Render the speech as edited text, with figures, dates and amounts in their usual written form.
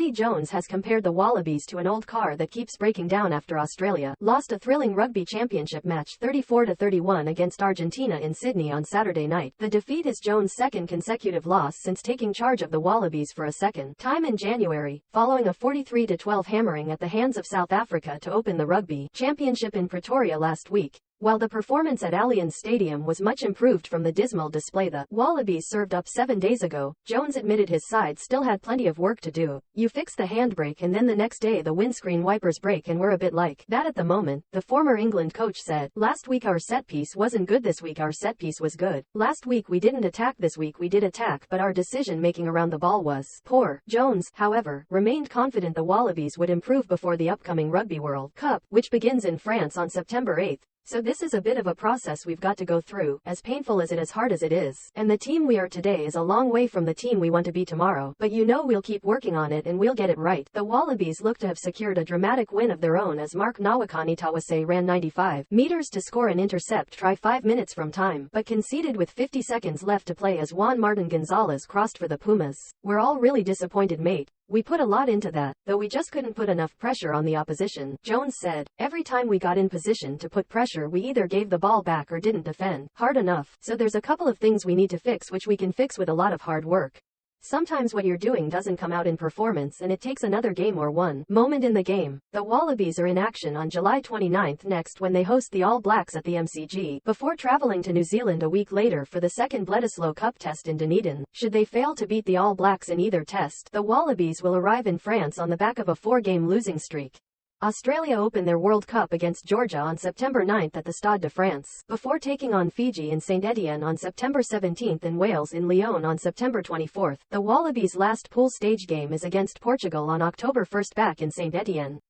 Eddie Jones has compared the Wallabies to an old car that keeps breaking down after Australia lost a thrilling rugby championship match 34-31 against Argentina in Sydney on Saturday night. The defeat is Jones' second consecutive loss since taking charge of the Wallabies for a second time in January, following a 43-12 hammering at the hands of South Africa to open the rugby championship in Pretoria last week. While the performance at Allianz Stadium was much improved from the dismal display the Wallabies served up 7 days ago, Jones admitted his side still had plenty of work to do. You fix the handbrake and then the next day the windscreen wipers break, and we're a bit like that at the moment, the former England coach said. Last week our set piece wasn't good, this week our set piece was good. Last week we didn't attack, this week we did attack, but our decision making around the ball was poor. Jones, however, remained confident the Wallabies would improve before the upcoming Rugby World Cup, which begins in France on September 8th. So this is a bit of a process we've got to go through, as painful as it, as hard as it is. And the team we are today is a long way from the team we want to be tomorrow. But you know we'll keep working on it and we'll get it right. The Wallabies look to have secured a dramatic win of their own as Mark Nawakanitawase ran 95 meters to score an intercept try 5 minutes from time, but conceded with 50 seconds left to play as Juan Martin Gonzalez crossed for the Pumas. We're all really disappointed, mate. We put a lot into that, though we just couldn't put enough pressure on the opposition, Jones said. Every time we got in position to put pressure we either gave the ball back or didn't defend hard enough. So there's a couple of things we need to fix, which we can fix with a lot of hard work. Sometimes what you're doing doesn't come out in performance and it takes another game or one moment in the game. The Wallabies are in action on July 29th next when they host the All Blacks at the MCG, before traveling to New Zealand a week later for the second Bledisloe Cup test in Dunedin. Should they fail to beat the All Blacks in either test, the Wallabies will arrive in France on the back of a 4-game losing streak. Australia open their World Cup against Georgia on September 9th at the Stade de France, before taking on Fiji in St Etienne on September 17th and Wales in Lyon on September 24th. The Wallabies' last pool stage game is against Portugal on October 1st back in St Etienne.